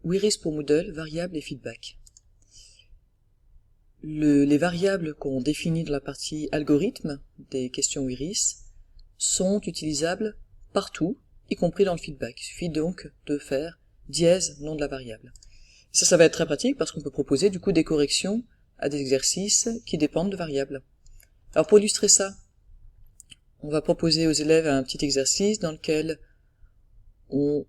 WIRIS pour Moodle, variables et feedback. Les variables qu'on définit dans la partie algorithme des questions WIRIS sont utilisables partout, y compris dans le feedback. Il suffit donc de faire dièse nom de la variable. Ça va être très pratique parce qu'on peut proposer du coup des corrections à des exercices qui dépendent de variables. Alors pour illustrer ça, on va proposer aux élèves un petit exercice dans lequel on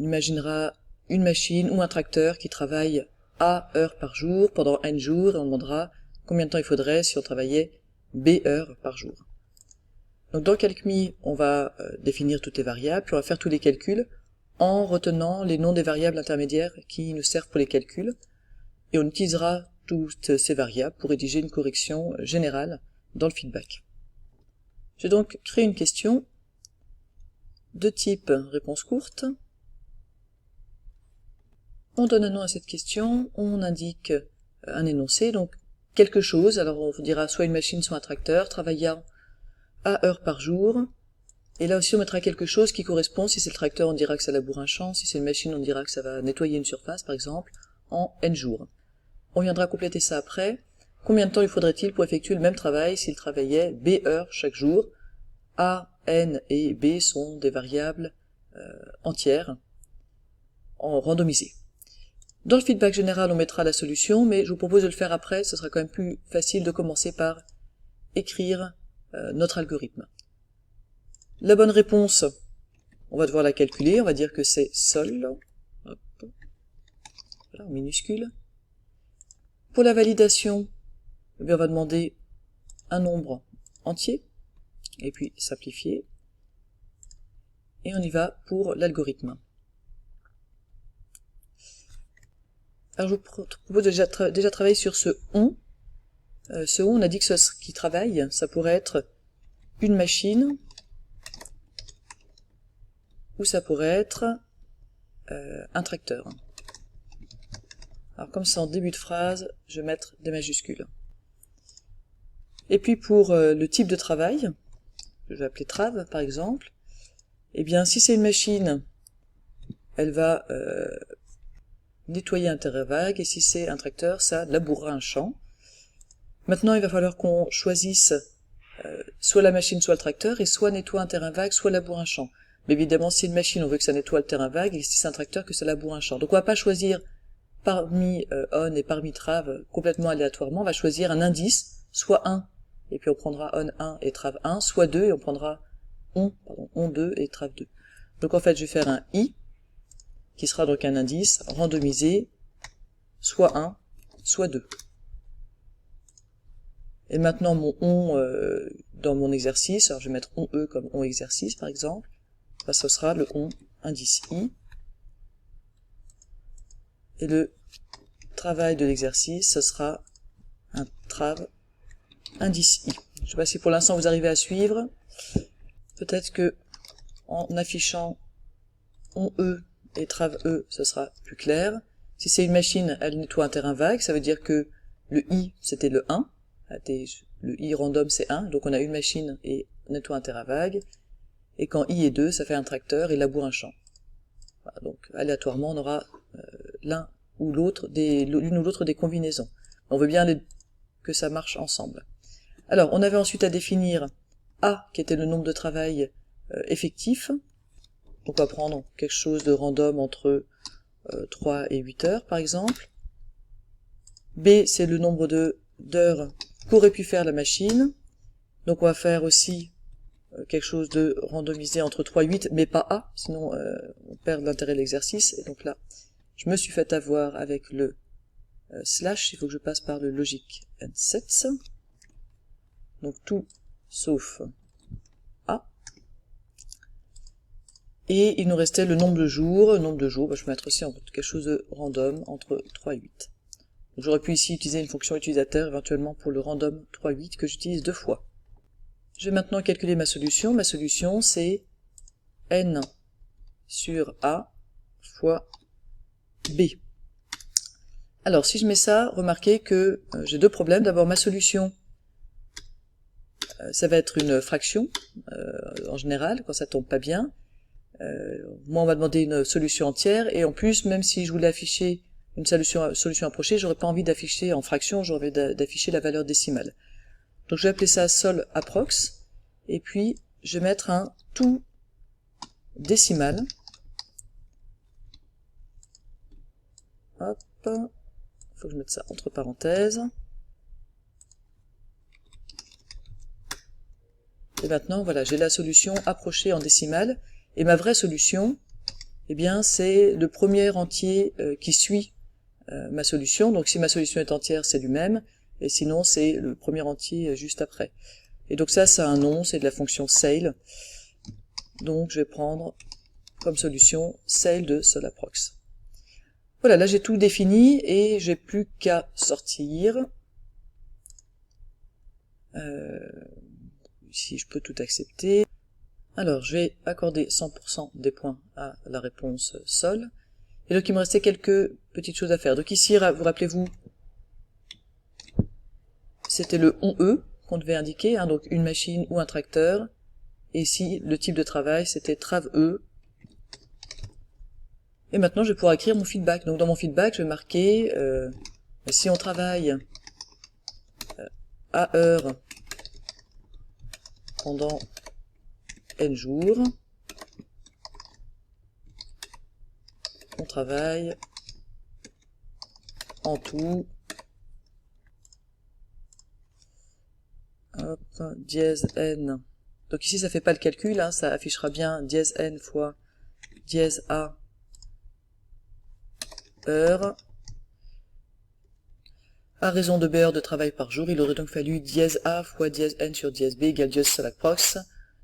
imaginera une machine ou un tracteur qui travaille A heures par jour pendant N jours et on demandera combien de temps il faudrait si on travaillait B heures par jour. Donc dans CalcMe, on va définir toutes les variables, puis on va faire tous les calculs en retenant les noms des variables intermédiaires qui nous servent pour les calculs, et on utilisera toutes ces variables pour rédiger une correction générale dans le feedback. J'ai donc créé une question de type réponse courte. On donne un nom à cette question, on indique un énoncé, donc quelque chose, alors on dira soit une machine, soit un tracteur, travaillant à heures par jour, et là aussi on mettra quelque chose qui correspond, si c'est le tracteur on dira que ça laboure un champ, si c'est une machine on dira que ça va nettoyer une surface par exemple, en N jours. On viendra compléter ça après. Combien de temps il faudrait-il pour effectuer le même travail s'il travaillait B heures chaque jour? A, N et B sont des variables entières, randomisées. Dans le feedback général, on mettra la solution, mais je vous propose de le faire après, ce sera quand même plus facile de commencer par écrire notre algorithme. La bonne réponse, on va devoir la calculer, on va dire que c'est sol, hop, voilà, en minuscule. Pour la validation, eh bien, on va demander un nombre entier, et puis simplifier, et on y va pour l'algorithme. Alors je vous propose déjà travailler sur ce on. Ce on a dit que ce qui travaille, ça pourrait être une machine, ou ça pourrait être un tracteur. Alors comme c'est en début de phrase, je vais mettre des majuscules. Et puis pour le type de travail, je vais appeler trave par exemple, eh bien si c'est une machine, elle va nettoyer un terrain vague, et si c'est un tracteur, ça labourera un champ. Maintenant il va falloir qu'on choisisse soit la machine, soit le tracteur, et soit nettoie un terrain vague, soit laboure un champ. Mais évidemment, si c'est une machine, on veut que ça nettoie le terrain vague, et si c'est un tracteur, que ça laboure un champ. Donc on va pas choisir parmi on et parmi trave complètement aléatoirement, on va choisir un indice, soit 1, et puis on prendra on 1 et trave 1, soit 2, et on prendra on 2 et trave 2. Donc en fait, je vais faire un i, qui sera donc un indice randomisé, soit 1, soit 2. Et maintenant mon on dans mon exercice, alors je vais mettre on e comme on exercice par exemple, ben, ce sera le on indice i, et le travail de l'exercice, ce sera un trave indice i. Je ne sais pas si pour l'instant vous arrivez à suivre, peut-être que en affichant on e et trave e, ce sera plus clair. Si c'est une machine, elle nettoie un terrain vague, ça veut dire que le i c'était le 1, le i random c'est 1, donc on a une machine et nettoie un terrain vague, et quand i est 2, ça fait un tracteur et laboure un champ. Voilà, donc aléatoirement on aura l'une ou l'autre des combinaisons. On veut bien que ça marche ensemble. Alors on avait ensuite à définir a, qui était le nombre de travail effectif. Donc on va prendre quelque chose de random entre 3 et 8 heures par exemple. B, c'est le nombre d'heures qu'aurait pu faire la machine. Donc on va faire aussi quelque chose de randomisé entre 3 et 8, mais pas A, sinon on perd l'intérêt de l'exercice. Et donc là, je me suis fait avoir avec le slash, il faut que je passe par le logic and sets. Donc tout sauf A. Et il nous restait le nombre de jours. Le nombre de jours, je vais mettre aussi quelque chose de random entre 3 et 8. J'aurais pu ici utiliser une fonction utilisateur éventuellement pour le random 3, 8 que j'utilise 2 fois. Je vais maintenant calculer ma solution. Ma solution c'est n sur a fois b. Alors si je mets ça, remarquez que j'ai deux problèmes. D'abord ma solution, ça va être une fraction en général quand ça tombe pas bien. moi on m'a demandé une solution entière, et en plus, même si je voulais afficher une solution approchée, j'aurais pas envie d'afficher en fraction, j'aurais envie d'afficher la valeur décimale. Donc je vais appeler ça sol approx, et puis je vais mettre un tout décimal. Hop, faut que je mette ça entre parenthèses. Et maintenant, voilà, j'ai la solution approchée en décimale, et ma vraie solution, eh bien, c'est le premier entier qui suit ma solution. Donc si ma solution est entière, c'est du même, et sinon c'est le premier entier juste après. Et donc ça a un nom, c'est de la fonction Ceil. Donc je vais prendre comme solution Ceil de solapprox. Voilà, là j'ai tout défini et j'ai plus qu'à sortir. Ici je peux tout accepter. Alors je vais accorder 100% des points à la réponse sol. Et donc il me restait quelques petites choses à faire. Donc ici, vous rappelez-vous, c'était le ON-E qu'on devait indiquer, hein, donc une machine ou un tracteur. Et ici, le type de travail, c'était trave-E. Et maintenant, je vais pouvoir écrire mon feedback. Donc dans mon feedback, je vais marquer, si on travaille à heure pendant N jours, on travaille en tout, hop, dièse N. Donc ici, ça fait pas le calcul, hein, ça affichera bien dièse N fois dièse A heure. À raison de B heures de travail par jour, il aurait donc fallu dièse A fois dièse N sur dièse B égale dièse sol approx,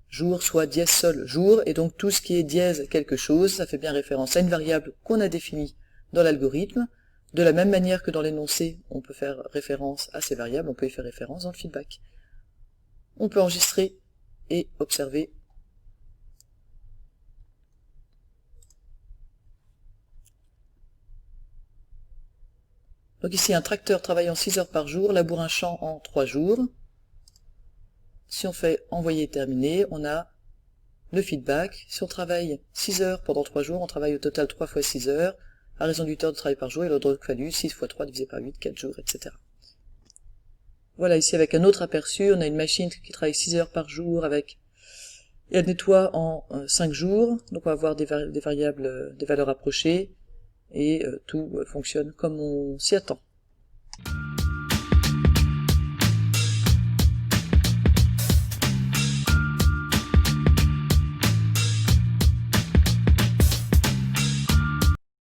jour soit dièse sol jour, et donc tout ce qui est dièse quelque chose, ça fait bien référence à une variable qu'on a définie dans l'algorithme. De la même manière que dans l'énoncé, on peut faire référence à ces variables, on peut y faire référence dans le feedback. On peut enregistrer et observer. Donc ici, un tracteur travaillant 6 heures par jour laboure un champ en 3 jours. Si on fait envoyer et terminer, on a le feedback. Si on travaille 6 heures pendant 3 jours, on travaille au total 3 fois 6 heures. À raison du temps de travail par jour, il aurait donc fallu 6 fois 3 divisé par 8, 4 jours, etc. Voilà, ici avec un autre aperçu, on a une machine qui travaille 6 heures par jour et elle nettoie en 5 jours. Donc on va avoir des variables, des valeurs approchées, et tout fonctionne comme on s'y attend.